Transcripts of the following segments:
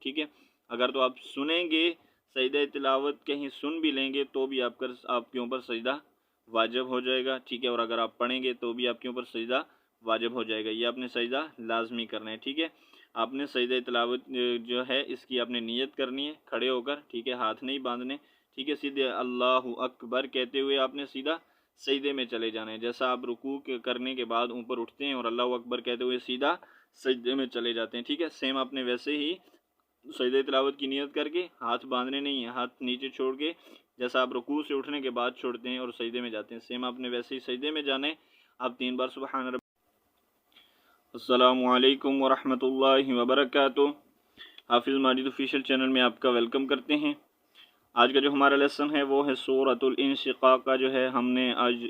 ٹھیک ہے. اگر تو آپ سنیں گے سجدہ تلاوت کہیں سن بھی لیں گے تو بھی آپ کے اوپر سجدہ واجب ہو جائے گا. ٹھیک ہے. اور اگر آپ پڑھیں گے تو بھی آپ کے اوپر سجدہ واجب ہو جائے گا. یہ آپ نے سجدہ لازمی کرنا ہے. ٹھیک ہے. آپ نے سجدہ تلاوت جو ہے اس کی آپ نے نیت کرنی ہے کھڑے ہو کر. ٹھیک ہے. ہاتھ نہیں باندھنے. ٹھیک ہے. سیدھے اللہ اکبر کہتے ہوئے آپ نے سیدھا سجدے میں چلے جانا ہے. جیسا آپ رکوع کرنے کے بعد اوپر اٹھتے ہیں اور اللہ اکبر کہتے ہوئے سیدھا سجدے میں چلے جاتے ہیں. ٹھیک ہے. سیم آپ نے ویسے ہی سجدہ تلاوت کی نیت کر کے ہاتھ باندھنے نہیں ہیں, ہاتھ نیچے چھوڑ کے جیسا آپ رکوع سے اٹھنے کے بعد چھوڑتے ہیں اور سجدے میں جاتے ہیں, سیم آپ نے ویسے ہی سجدے میں جانا ہے. آپ 3 بار سبحان رب. السلام علیکم ورحمۃ اللہ وبرکاتہ. حافظ ماجد آفیشیل چینل میں آپ کا ویلکم کرتے ہیں. آج کا جو ہمارا لیسن ہے وہ ہے سورۃ الانشقاق کا جو ہے ہم نے آج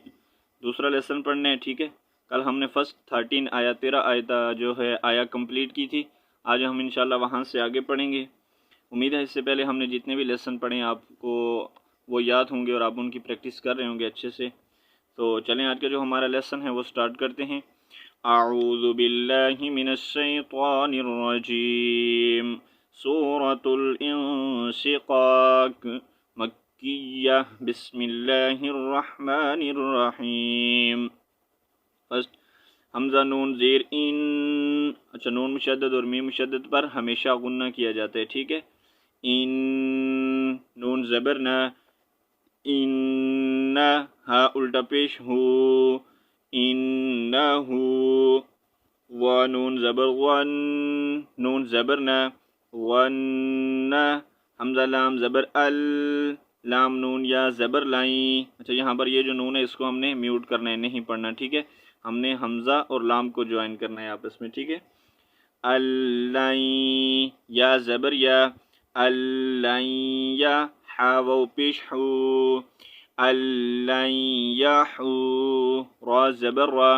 دوسرا لیسن پڑھنا ہے. ٹھیک ہے. کل ہم نے فرسٹ 13 آیا 13 آیت جو ہے آیا کمپلیٹ کی تھی. آج ہم انشاءاللہ وہاں سے آگے پڑھیں گے. امید ہے اس سے پہلے ہم نے جتنے بھی لیسن پڑھے آپ کو وہ یاد ہوں گے اور آپ ان کی پریکٹس کر رہے ہوں گے اچھے سے. تو چلیں آج کا جو ہمارا لیسن ہے وہ سٹارٹ کرتے ہیں. اعوذ باللہ من الشیطان الرجیم. سورۃ الانشقاق مکیہ. بسم اللہ الرحمن الرحیم. فرسٹ حمزہ نون زیر ان. اچھا, نون مشدد اور میم مشدد پر ہمیشہ غنہ کیا جاتا ہے. ٹھیک ہے. ان. نون زبر نہ. ان. ہا الٹا پیش ہو. انہو. و نون زبر ون. نون زبر نہ. ون. حمزہ لام زبر ال. لام نون یا زبر لائیں. اچھا, یہاں پر یہ جو نون ہے اس کو ہم نے میوٹ کرنا ہے, نہیں پڑھنا. ٹھیک ہے. ہم نے حمزہ اور لام کو جوائن کرنا ہے آپس میں. ٹھیک ہے. اللَّين یا زبر یا. اللَّين یا. حا و پیش حو. اللَّين یحو. را زبر را.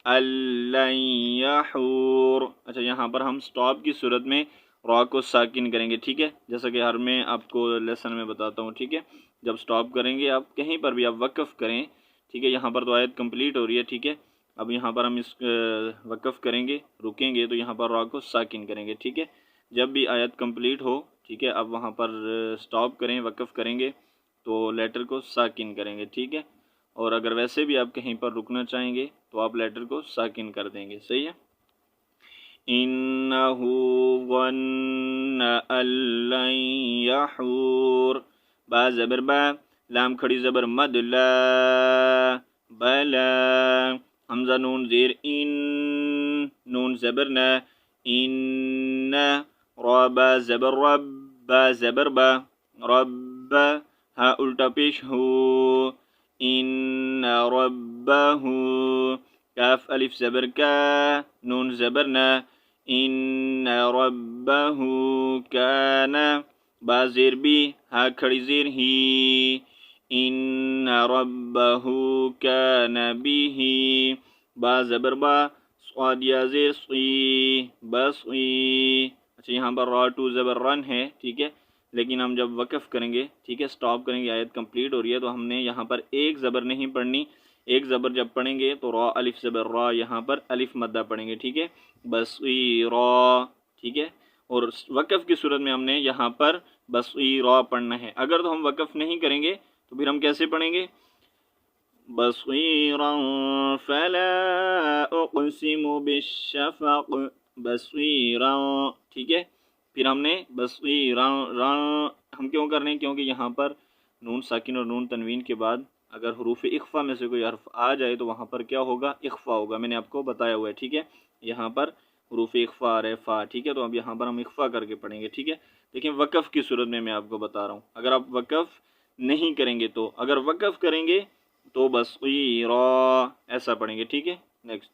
اللَّين یحور. اچھا, یہاں پر ہم سٹاپ کی صورت میں را کو ساکن کریں گے. ٹھیک ہے. جیسا کہ ہر میں آپ کو لیسن میں بتاتا ہوں. ٹھیک ہے. جب سٹاپ کریں گے آپ کہیں پر بھی آپ وقف کریں. ٹھیک ہے. یہاں پر تو آیت کمپلیٹ ہو رہی ہے. ٹھیک ہے. اب یہاں پر ہم اس وقف کریں گے, رکیں گے تو یہاں پر را کو ساکن کریں گے. ٹھیک ہے. جب بھی آیت کمپلیٹ ہو. ٹھیک ہے. اب وہاں پر سٹاپ کریں, وقف کریں گے تو لیٹر کو ساکن کریں گے. ٹھیک ہے. اور اگر ویسے بھی آپ کہیں پر رکنا چاہیں گے تو آپ لیٹر کو ساکن کر دیں گے. صحیح ہے. انہو ظن ان لن یحور. با زبر با. لام کھڑی زبر مد لا. بلا. حمزہ نون زیر ان. نون زبر نہ. ان. را با زبر رب. با زبر با. رب. ہا الٹا پیش ہو. ان ربہ. کاف الف زبر کا. نون زبر نہ. ان ربہ کان. با زیر بی. ہا کھڑی زیر ہی. ان ربہ کان بیہ. با زبر با. صاد یا زیر صی. بصی. اچھا, یہاں پر را ٹو زبر رن ہے. ٹھیک ہے. لیکن ہم جب وقف کریں گے, ٹھیک ہے, سٹاپ کریں گے, آیت کمپلیٹ ہو رہی ہے تو ہم نے یہاں پر ایک زبر نہیں پڑھنی. ایک زبر جب پڑھیں گے تو را الف زبر را, یہاں پر الف مدہ پڑھیں گے. ٹھیک ہے. بصیرا. ٹھیک ہے. اور وقف کی صورت میں ہم نے یہاں پر بصیرا پڑھنا ہے. اگر تو ہم وقف نہیں کریں گے تو پھر ہم کیسے پڑھیں گے؟ بصیرا فلا اقسم بالشفق. بصیرا. ٹھیک ہے. پھر ہم نے بصیرا ہم کیوں کر رہے ہیں؟ کیونکہ یہاں پر نون ساکن اور نون تنوین کے بعد اگر حروف اخفا میں سے کوئی حرف آ جائے تو وہاں پر کیا ہوگا؟ اخفا ہوگا. میں نے آپ کو بتایا ہوا ہے. ٹھیک ہے. یہاں پر حروف اخفا آ رہے فا. ٹھیک ہے. تو اب یہاں پر ہم اخفا کر کے پڑھیں گے. ٹھیک ہے. لیکن وقف کی صورت میں آپ کو بتا رہا ہوں. اگر آپ وقف نہیں کریں گے تو, اگر وقف کریں گے تو بصیرا ایسا پڑھیں گے. ٹھیک ہے. نیکسٹ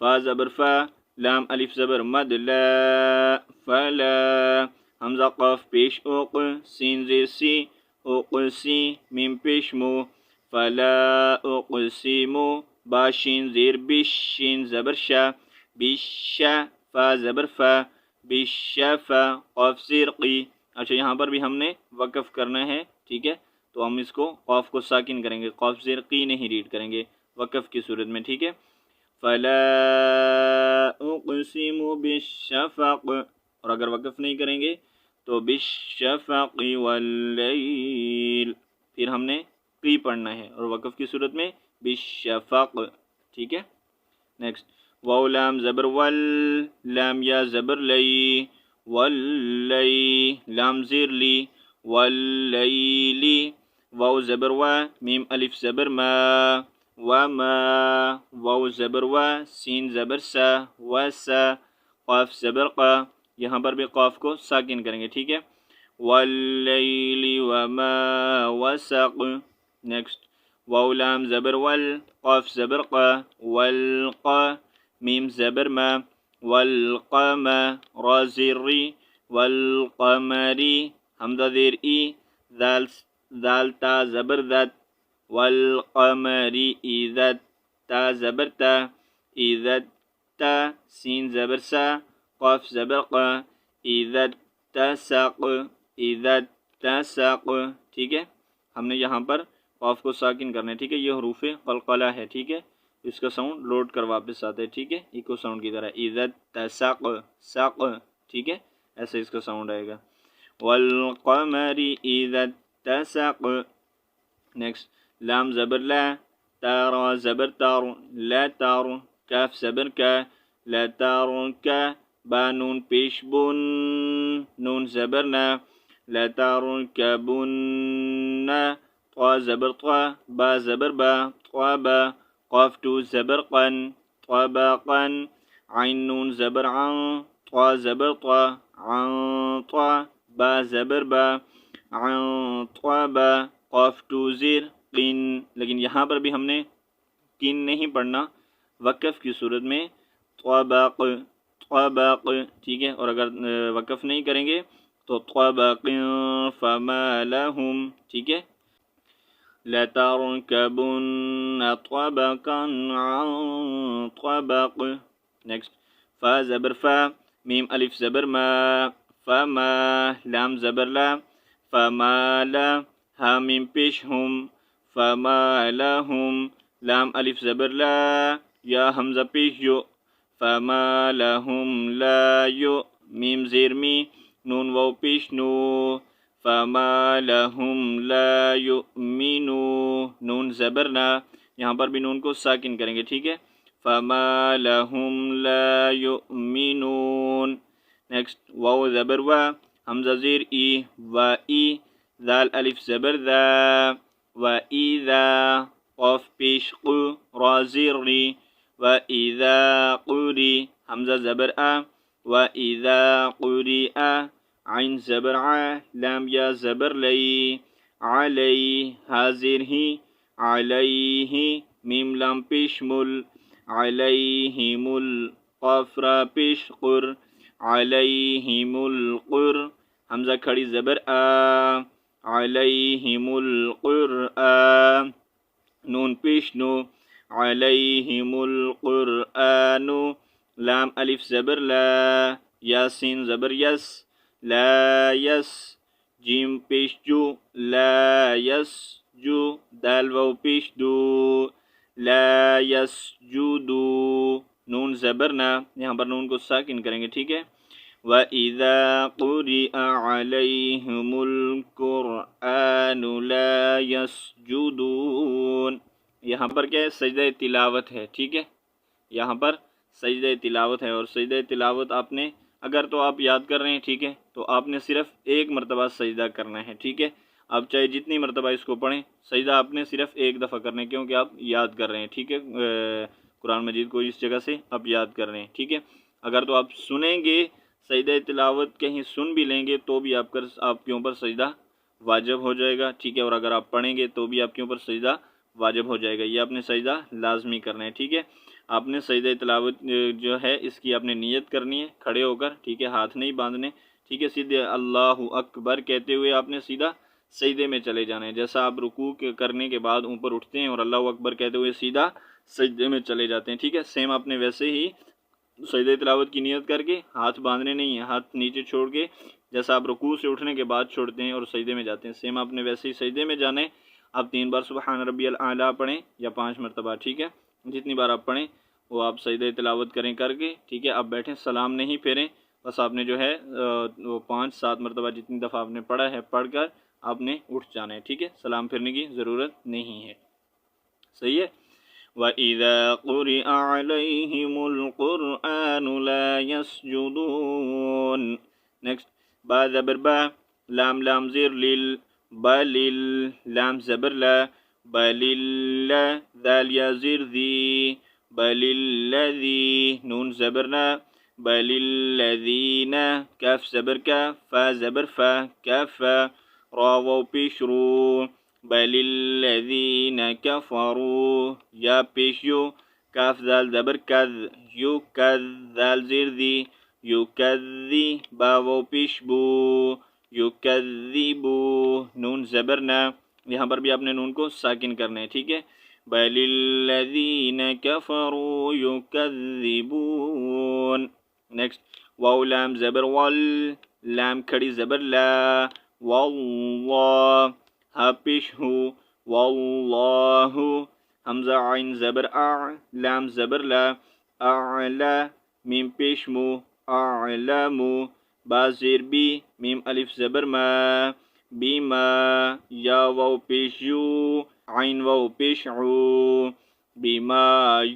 فا زبر فا. لام الف زبر مد لا. فلا. حمزہ قاف پیش اوق. سین زیر سی. اقسی. میم پیش مو. فلا اقسم. با شین زیر بیش. شین زبر شا. بیشا. فا زبر فا. بیشفا. قاف زیر قی. اچھا, یہاں پر بھی ہم نے وقف کرنا ہے. ٹھیک ہے. تو ہم اس کو قاف کو ساکن کریں گے, قاف زیر قی نہیں ریڈ کریں گے وقف کی صورت میں. ٹھیک ہے. فلا اقسم بالشفق. اور اگر وقف نہیں کریں گے تو بالشفق واللیل، پھر ہم نے قی پڑھنا ہے، اور وقف کی صورت میں بالشفق، ٹھیک ہے۔ نیکسٹ، واو لام زبر ول، لام یا زبر لئی، واللی، لام زیر لی، واللیلی، واو زبر وا، میم الف زبر ما، وما، واو زبر وا، سین زبر سا، وسا، قاف زبر قا، یہاں پر بھی قاف کو ساکن کریں گے، ٹھیک ہے۔ واللیل وما وسق۔ نیکسٹ، واو لام زبر ول، قاف زبر قا، والقا، میم زبر ما، والقم، را زیر ری، والقمری، حمزہ زیر ای، دال تا زبر ذات، والقمری اذا، تا زبر تا، اذا تا، سین زبر سا، قاف زبر قا، اذا تسق، اذا تسق، ٹھیک ہے۔ ہم نے یہاں پر قاف کو ساکن کرنا ہے، ٹھیک ہے، یہ حروف قلقلہ ہے، ٹھیک ہے، اس کا ساؤنڈ لوٹ کر واپس آتا ہے، ٹھیک ہے، ایکو ساؤنڈ کی طرح، اذا تسق، سق، ٹھیک ہے، ایسے اس کا ساؤنڈ آئے گا، والقمر اذا تسق۔ نیکسٹ، لام زبر لا، تارا زبر تار، لا تار، کاف زبر کا، لا تار کا، با نون پیش بن، نون زبر نا، لا تار کبن، طا زبر طا، با زبر با، طا با، قاف تو زبر قن، طا با قن، عین نون زبر عن، طا زبر طا، عن طا، با زبر با، عن طا با، قاف تو زیر قن، لیکن یہاں پر بھی ہم نے قن نہیں پڑھنا، وقف کی صورت میں طبق، طبق، ٹھیک ہے، اور اگر وقف نہیں کریں گے تو طبق فما لهم، ٹھیک ہے، لتركبن طبقا عن طبق۔ نیکسٹ، فا زبر فا، میم الف زبر ما، فما، لام زبر لا، فما لا، ہا میم پیش ہم، فما لهم، لام الف زبر لا، یا حمزہ پیش یو، فما لهم لا یو، میم زیر می، نون واو پیش نو، فما لهم لا یؤمنو، نون زبر نا، یہاں پر بھی نون کو ساکن کریں گے، ٹھیک ہے، فما لهم لا یؤمنون۔ نیکسٹ، واو زبر وا، حمزہ زیر ای، وا ای، ذال الف زبر ذا، وا ایذا، قاف پیش قو، را زیر ری، وا ایذا قوری، حمزہ زبر آ، وا ایذا قوری آ، عین زبر ع، لام یا زبر لئی، علی، حاضر ہی، علیہ، میم لام پیش مل، علیہم ال، قاف را پیش قر، علیہم القر، حمزہ کھڑی زبر آ، علیہم القرآن، نون پیش نو، علیہم القرآن، لام الف زبر لا، یاسین زبر یس، لا یس، جیم پیش جو، لا یس جو، دال واو پیش دو، لا یس جو دو، نون زبر نا، یہاں پر نون کو ساکن کریں گے، ٹھیک ہے، وَإِذَا قُرِئَ عَلَيْهِمُ الْقُرْآنُ لَا يَسْجُدُونَ، یہاں پر کیا ہے، سجدہ تلاوت ہے، ٹھیک ہے، یہاں پر سجدہ تلاوت ہے، اور سجدہ تلاوت آپ نے اگر تو آپ یاد کر رہے ہیں، ٹھیک ہے، تو آپ نے صرف ایک مرتبہ سجدہ کرنا ہے، ٹھیک ہے، آپ چاہے جتنی مرتبہ اس کو پڑھیں، سجدہ آپ نے صرف ایک دفعہ کرنا ہے، کیونکہ آپ یاد کر رہے ہیں، ٹھیک ہے، قرآن مجید کو اس جگہ سے آپ یاد کر رہے ہیں، ٹھیک ہے۔ اگر تو آپ سنیں گے سجدہ تلاوت، کہیں سن بھی لیں گے تو بھی آپ کے اوپر سجدہ واجب ہو جائے گا، ٹھیک ہے، اور اگر آپ پڑھیں گے تو بھی آپ کے اوپر سجدہ واجب ہو جائے گا، یہ آپ نے سجدہ لازمی کرنا ہے، ٹھیک ہے۔ آپ نے سجدہ تلاوت جو ہے اس کی آپ نے نیت کرنی ہے کھڑے ہو کر، ٹھیک ہے، ہاتھ نہیں باندھنے، ٹھیک ہے، سیدھے اللہ اکبر کہتے ہوئے آپ نے سیدھا سجدے میں چلے جانا ہے، جیسا آپ رکوع کرنے کے بعد اوپر اٹھتے ہیں اور اللہ اکبر کہتے ہوئے سیدھا سجدے میں چلے جاتے ہیں، ٹھیک ہے، سیم آپ نے ویسے ہی سجدہ تلاوت کی نیت کر کے ہاتھ باندھنے نہیں ہیں، ہاتھ نیچے چھوڑ کے جیسا آپ رکوع سے اٹھنے کے بعد چھوڑتے ہیں اور سجدے میں جاتے ہیں، سیم آپ نے ویسے ہی سجدے میں جانا ہے۔ آپ 3 بار سبحان ربی الاعلیٰ پڑھیں یا 5 مرتبہ، ٹھیک ہے، جتنی بار آپ پڑھیں وہ آپ سجدہ تلاوت کریں کر کے، ٹھیک ہے، آپ بیٹھیں، سلام نہیں پھیریں، بس آپ نے جو ہے وہ 5-7 مرتبہ جتنی دفعہ آپ نے پڑھا ہے پڑھ کر آپ نے اٹھ جانا ہے، ٹھیک ہے، سلام پھرنے کی ضرورت نہیں ہے، صحیح ہے۔ وَإِذَا قُرِئَ عَلَيْهِمُ الْقُرْآنُ لَا يَسْجُدُونَ۔ نیکسٹ، با زبر با، لام لام زیر لل، بلل، لام زبر لا، بلل، ذال یا زیر ذی، بللذی، نون زبر نا، بللذین، کاف زبر کا، فا زبر فا، کاف، را واو پیش رو، بللذین کفروا، یا پیش یو، کاف ذال زبر کذ، یو کذ، ذال زیر ذی، یو کذی، با واو پیش بو، یو کذبو، نون زبر نا، یہاں پر بھی آپ نے نون کو ساکن کرنا ہے، ٹھیک ہے، بل الذین کفروا یکذبون۔ نیکسٹ، واو لام زبر ول، لام کھڑی زبر لا، واللہ، ہا پیش ہو، واللہ، حمزہ عین زبر اع، لام زبر لا، اعلا، میم پیش مو، اعلمو، با زیر بی، میم الف زبر ما، بیما، یا واو پیش یو، عین واو پیش عو، بیما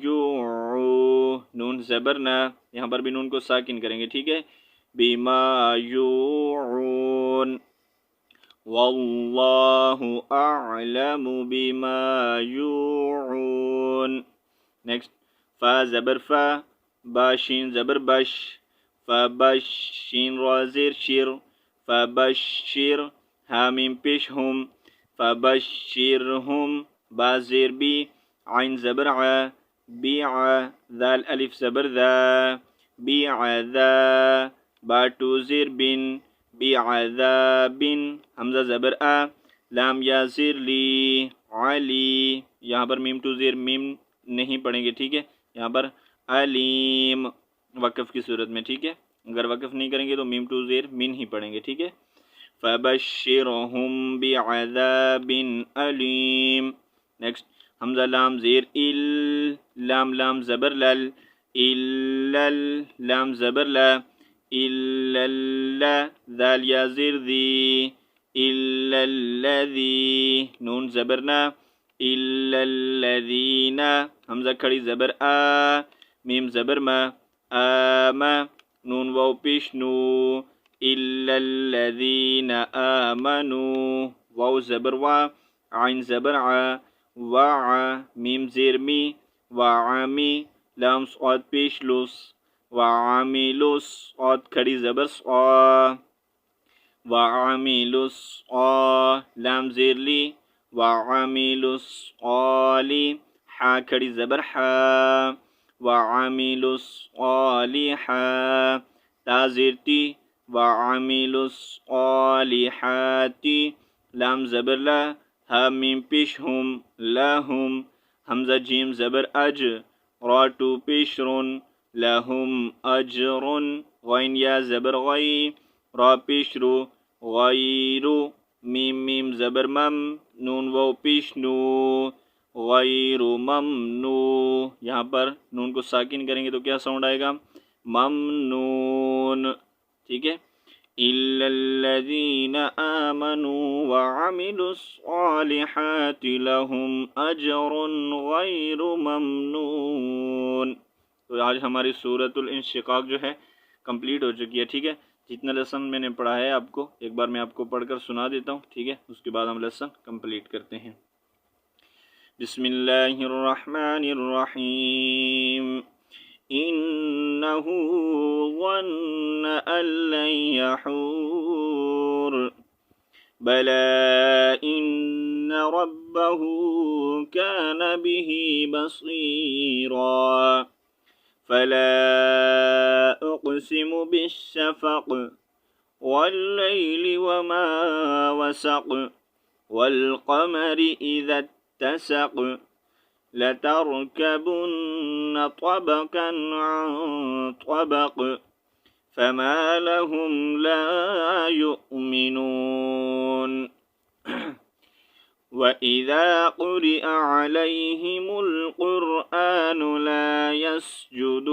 یوعو، نون زبر نا، یہاں پر بھی نون کو ساکن کریں گے، ٹھیک ہے، بیما یوعون، واللہ اعلم بما یوعون۔ نیکسٹ، فا زبر فا، با شین زبر بش، فبش، شین را زیر شیر، فبشر، حامیم پیش ہم، فبشرہم، با زیر بی، عین زبر ع، بیع، ذال الف زبر ذا، بیعذا، با ٹو زیر بن، بعذاب، حمزہ زبر آ، لام یا زیر لی، علی، یہاں پر میم ٹو زیر میم نہیں پڑھیں گے، ٹھیک ہے، یہاں پر علیم وقف کی صورت میں، ٹھیک ہے، اگر وقف نہیں کریں گے تو میم ٹو زیر من ہی پڑھیں گے، ٹھیک ہے، فبشرہم بعذاب علیم۔ نیکسٹ، حمزہ لام زیر ال، لام لام زبر لل، الل، لام زبر لا، الل، ذال یا زیر ذی، الذی، نون زبر نا، الذین، حمزہ کھڑی زبر آ، میم زبر ما، آما، نون واو پیش نو، الذین آمنوا، واو زبر وا، عین زبر ع، وع، میم زیر می، وعمی، لام صاد پیش لس، وعاملوا، صاد کھڑی زبر صا، وعاملوا الصا، لام زیر لی، وعاملوا الصالح، حا کھڑی زبر حا، وعاملوا الصالحات، تا زیر تی، وعاملوا الصالحات، لام زبر لا، ہا میم پیش ہم، لہم، حمزہ جیم زبر اج، را ٹو پیش رن، لہم اجرن، غین یا زبر غی، را پیش رو، غیرو، میم میم زبر مم، نون واو پیش نو، غیر ممنو، یہاں پر نون کو ساکن کریں گے تو کیا ساؤنڈ آئے گا؟ ممنون، ٹھیک ہے، الا الذین آمنوا وعملوا الصالحات لهم اجر غیر ممنون۔ تو آج ہماری سورۃ الانشقاق جو ہے کمپلیٹ ہو چکی ہے، ٹھیک ہے، جتنا لیسن میں نے پڑھا ہے آپ کو ایک بار میں آپ کو پڑھ کر سنا دیتا ہوں، ٹھیک ہے، اس کے بعد ہم لیسن کمپلیٹ کرتے ہیں۔ بسم اللہ الرحمن الرحیم، انہ ظن ان لن یحور، بلی ان ربہ کان بہ بصیرا، فلا اقسم بالشفق واللیل وما وسق، والقمر اذا اتسق، لتركبن طبقا عن طبق، فما لهم لا يؤمنون، وَإِذَا قُرِئَ عَلَيْهِمُ الْقُرْآنُ لَا يَسْجُدُونَ،